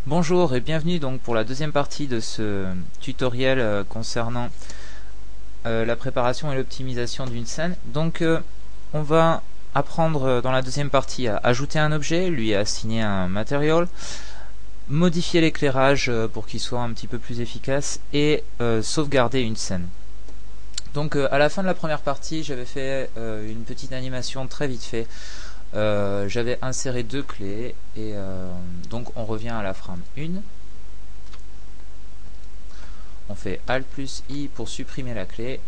Bonjour et bienvenue donc pour la deuxième partie de ce tutoriel concernant la préparation et l'optimisation d'une scène. Donc on va apprendre dans la deuxième partie à ajouter un objet, lui assigner un material, modifier l'éclairage pour qu'il soit un petit peu plus efficace et sauvegarder une scène. Donc à la fin de la première partie, j'avais fait une petite animation très vite fait. J'avais inséré deux clés et donc on revient à la frame 1. On fait Alt plus I pour supprimer la clé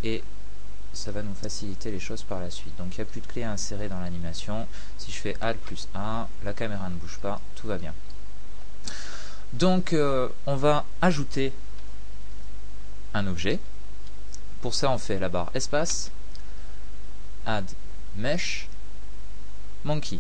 et ça va nous faciliter les choses par la suite. Donc il n'y a plus de clé à insérer dans l'animation. Si je fais Alt plus 1, la caméra ne bouge pas, tout va bien. Donc on va ajouter un objet. Pour ça on fait la barre espace, Add Mesh, Monkey.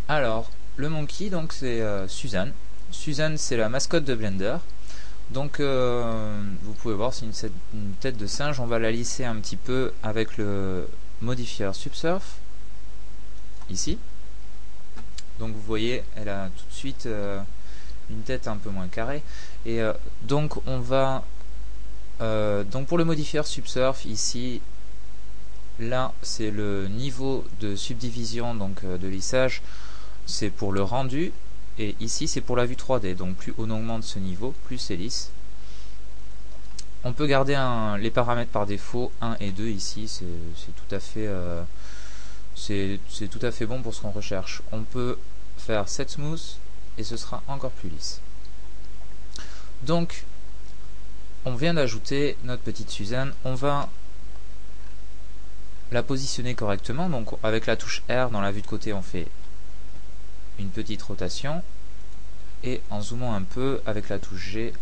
Alors le Monkey donc c'est Suzanne. Suzanne c'est la mascotte de Blender. Donc vous pouvez voir c'est une tête de singe. On va la lisser un petit peu avec le modifier Subsurf ici. Donc vous voyez elle a tout de suite une tête un peu moins carrée. Et donc on va donc pour le modifier Subsurf ici, là c'est le niveau de subdivision donc de lissage, c'est pour le rendu. Et ici c'est pour la vue 3D, donc plus on augmente ce niveau, plus c'est lisse. On peut garder les paramètres par défaut 1 et 2 ici, c'est tout à fait tout à fait bon pour ce qu'on recherche. On peut faire Set Smooth et ce sera encore plus lisse. Donc on vient d'ajouter notre petite Suzanne, on va la positionner correctement. Donc avec la touche R dans la vue de côté on fait une petite rotation et en zoomant un peu avec la touche G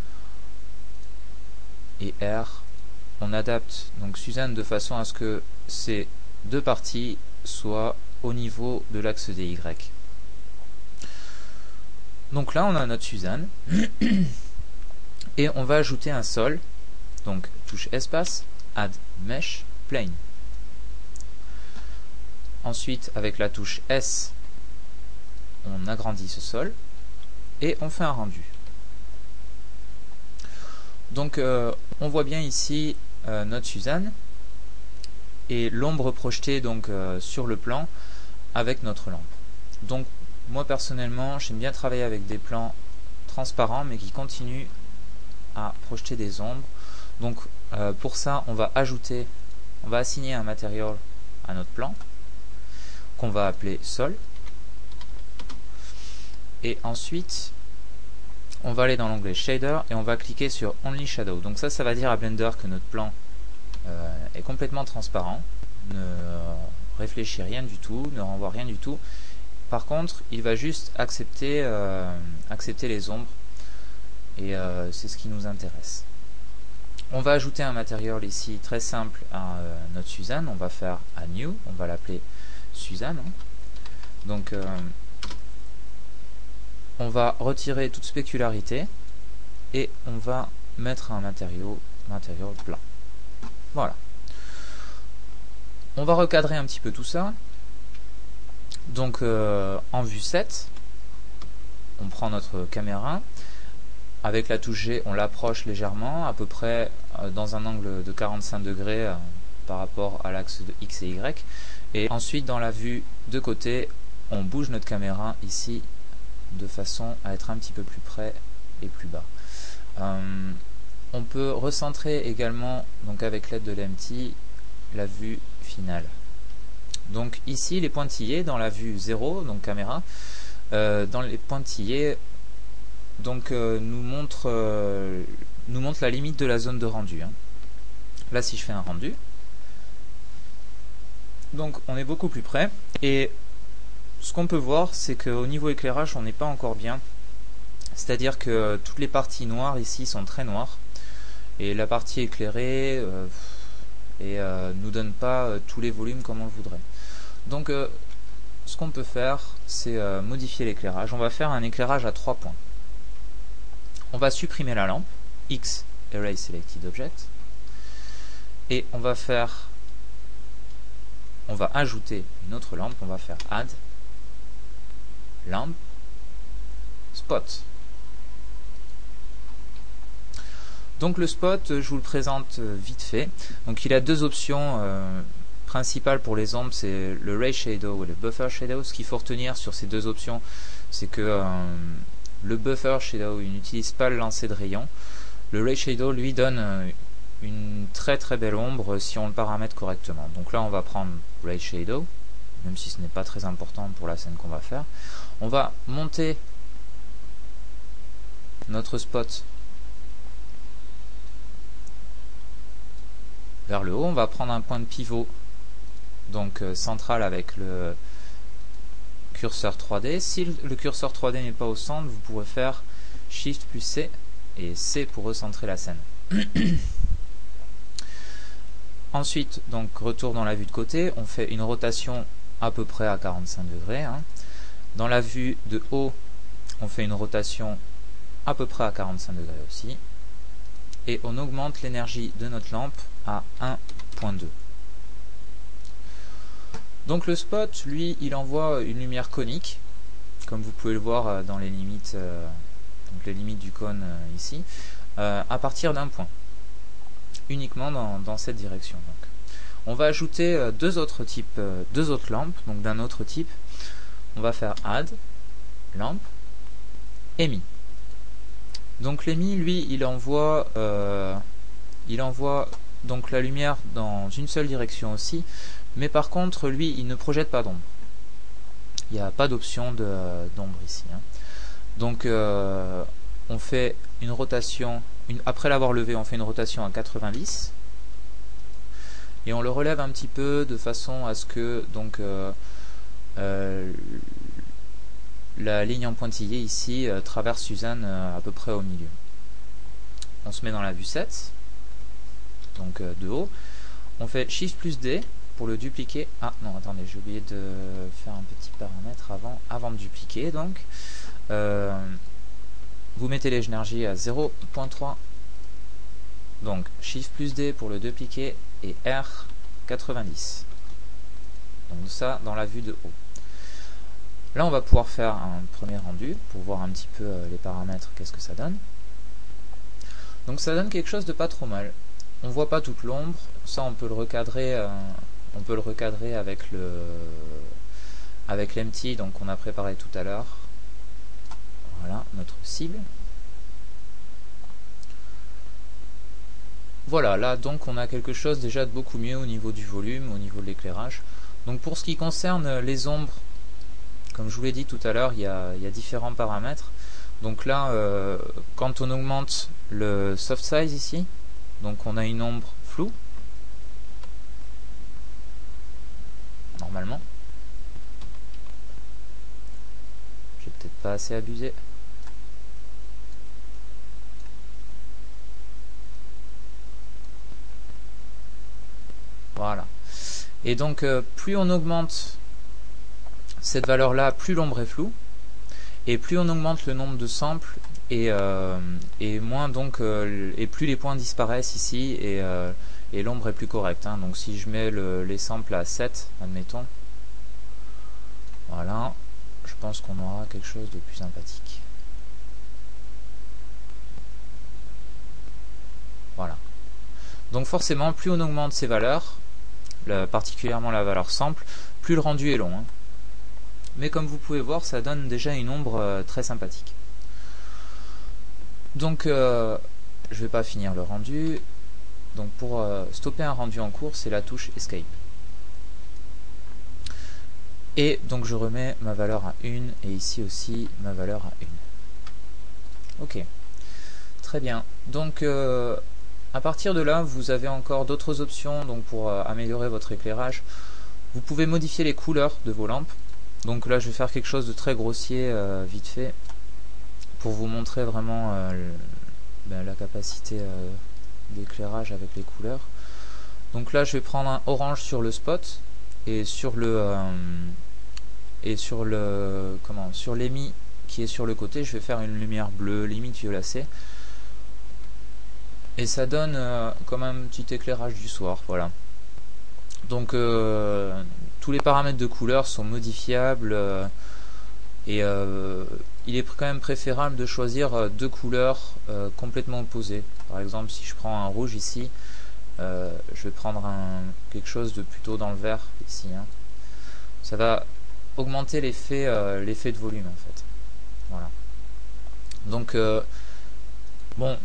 et R on adapte donc Suzanne de façon à ce que ces deux parties soient au niveau de l'axe des Y. Donc là on a notre Suzanne et on va ajouter un sol, donc touche espace, Add Mesh, Plane. Ensuite avec la touche S on agrandit ce sol et on fait un rendu. Donc on voit bien ici notre Suzanne et l'ombre projetée donc sur le plan avec notre lampe. Donc moi personnellement j'aime bien travailler avec des plans transparents mais qui continuent à projeter des ombres. Donc pour ça on va assigner un matériau à notre plan qu'on va appeler sol. Et ensuite on va aller dans l'onglet Shader et on va cliquer sur Only Shadow. Donc ça va dire à Blender que notre plan est complètement transparent, ne réfléchit rien du tout, ne renvoie rien du tout. Par contre il va juste accepter les ombres et c'est ce qui nous intéresse. On va ajouter un matériau ici très simple à notre Suzanne. On va faire à New, on va l'appeler Suzanne. Donc on va retirer toute spécularité et on va mettre un matériau blanc. Voilà. On va recadrer un petit peu tout ça. Donc en vue 7, on prend notre caméra. Avec la touche G, on l'approche légèrement, à peu près dans un angle de 45 degrés par rapport à l'axe de X et Y. Et ensuite, dans la vue de côté, on bouge notre caméra ici de façon à être un petit peu plus près et plus bas. On peut recentrer également, donc avec l'aide de l'Empty, la vue finale. Donc ici, les pointillés dans la vue 0, donc caméra, dans les pointillés, donc nous montre la limite de la zone de rendu. Là, si je fais un rendu, donc on est beaucoup plus près et ce qu'on peut voir, c'est qu'au niveau éclairage, on n'est pas encore bien. C'est-à-dire que toutes les parties noires ici sont très noires et la partie éclairée nous donne pas tous les volumes comme on le voudrait. Donc ce qu'on peut faire, c'est modifier l'éclairage. On va faire un éclairage à 3 points. On va supprimer la lampe, X, Erase Selected Object, et on va ajouter une autre lampe, on va faire Add, lampe, spot. Donc le spot, je vous le présente vite fait. Donc il a deux options principales pour les ombres, c'est le ray shadow et le buffer shadow. Ce qu'il faut retenir sur ces deux options, c'est que le buffer shadow, il n'utilise pas le lancer de rayons. Le ray shadow lui donne une très belle ombre si on le paramètre correctement. Donc là on va prendre ray shadow, même si ce n'est pas très important pour la scène qu'on va faire. On va monter notre spot vers le haut. On va prendre un point de pivot, donc central avec le curseur 3D. Si le curseur 3D n'est pas au centre, vous pourrez faire Shift plus C et C pour recentrer la scène. Ensuite, donc retour dans la vue de côté, on fait une rotation à peu près à 45 degrés. Dans la vue de haut, on fait une rotation à peu près à 45 degrés aussi. Et on augmente l'énergie de notre lampe à 1.2. Donc le spot, lui, il envoie une lumière conique, comme vous pouvez le voir dans les limites, donc les limites du cône ici, à partir d'un point, uniquement dans cette direction. Donc, on va ajouter deux autres lampes, donc d'un autre type. On va faire add, lampe, EMI. Donc l'EMI, lui, il envoie donc la lumière dans une seule direction aussi, mais par contre, lui, il ne projette pas d'ombre. Il n'y a pas d'option d'ombre ici. Donc on fait une rotation, après l'avoir levé, on fait une rotation à 90 et on le relève un petit peu de façon à ce que donc la ligne en pointillé ici traverse Suzanne à peu près au milieu. On se met dans la vue 7, donc de haut. On fait Shift plus D pour le dupliquer. Ah non, attendez, j'ai oublié de faire un petit paramètre avant de dupliquer. Donc, vous mettez l'énergie à 0.3. Donc, Shift plus D pour le dupliquer et R 90. Donc ça, dans la vue de haut. Là, on va pouvoir faire un premier rendu pour voir un petit peu les paramètres, qu'est-ce que ça donne. Donc ça donne quelque chose de pas trop mal. On voit pas toute l'ombre, ça on peut le recadrer, avec l'empty, donc on a préparé tout à l'heure. Voilà notre cible. Voilà, là donc on a quelque chose déjà de beaucoup mieux au niveau du volume, au niveau de l'éclairage. Donc pour ce qui concerne les ombres, comme je vous l'ai dit tout à l'heure, il y a différents paramètres. Donc là, quand on augmente le soft size ici, donc on a une ombre floue, normalement. J'ai peut-être pas assez abusé. Voilà. Et donc, plus on augmente cette valeur-là, plus l'ombre est floue. Et plus on augmente le nombre de samples, et moins donc, et plus les points disparaissent ici, et l'ombre est plus correcte. Donc si je mets les samples à 7, admettons, voilà, je pense qu'on aura quelque chose de plus sympathique. Voilà. Donc forcément, plus on augmente ces valeurs, particulièrement la valeur sample, plus le rendu est long. Mais comme vous pouvez voir, ça donne déjà une ombre très sympathique. Donc je vais pas finir le rendu. Donc pour stopper un rendu en cours, c'est la touche Escape. Et donc je remets ma valeur à 1 et ici aussi ma valeur à 1. Ok, très bien. Donc à partir de là, vous avez encore d'autres options donc pour améliorer votre éclairage. Vous pouvez modifier les couleurs de vos lampes. Donc là je vais faire quelque chose de très grossier vite fait pour vous montrer vraiment la capacité d'éclairage avec les couleurs. Donc là je vais prendre un orange sur le spot et sur l'EMI qui est sur le côté, je vais faire une lumière bleue, limite violacée. Et ça donne comme un petit éclairage du soir, voilà. Donc tous les paramètres de couleur sont modifiables Et il est quand même préférable de choisir deux couleurs complètement opposées. Par exemple, si je prends un rouge ici, je vais prendre quelque chose de plutôt dans le vert ici. Hein. Ça va augmenter l'effet de volume en fait. Voilà. Donc bon,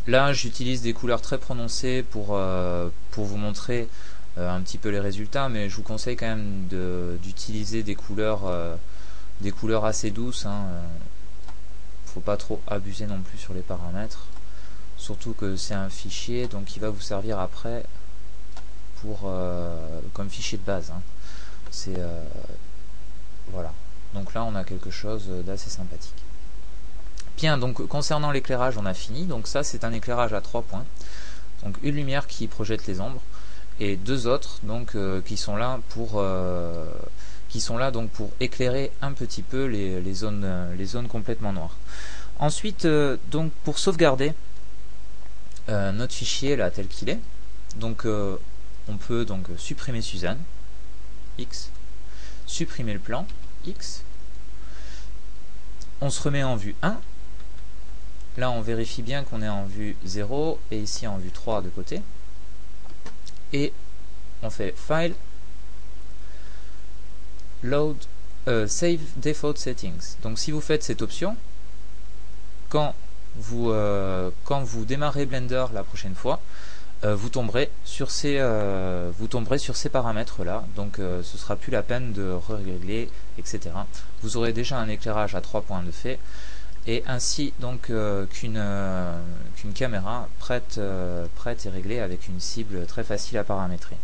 là j'utilise des couleurs très prononcées pour vous montrer un petit peu les résultats, mais je vous conseille quand même d'utiliser des couleurs assez douces. Hein. Faut pas trop abuser non plus sur les paramètres, surtout que c'est un fichier donc il va vous servir après pour comme fichier de base. Hein. C'est voilà. Donc là on a quelque chose d'assez sympathique. Bien, donc concernant l'éclairage on a fini. Donc ça c'est un éclairage à 3 points. Donc une lumière qui projette les ombres et deux autres donc qui sont là pour éclairer un petit peu les zones complètement noires. Ensuite donc pour sauvegarder notre fichier là tel qu'il est, donc on peut donc supprimer Suzanne X, supprimer le plan X, on se remet en vue 1, là on vérifie bien qu'on est en vue 0 et ici en vue 3 de côté, et on fait File, Load, Save Default Settings. Donc si vous faites cette option, quand vous démarrez Blender la prochaine fois, vous tomberez sur ces paramètres là, donc ce sera plus la peine de régler, etc. Vous aurez déjà un éclairage à 3 points de fait, et ainsi donc qu'une caméra prête et réglée avec une cible très facile à paramétrer.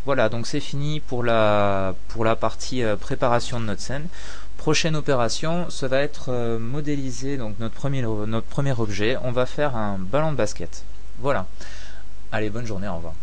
Voilà, donc c'est fini pour la partie préparation de notre scène. Prochaine opération, ça va être modéliser donc notre premier objet. On va faire un ballon de basket. Voilà. Allez, bonne journée, au revoir.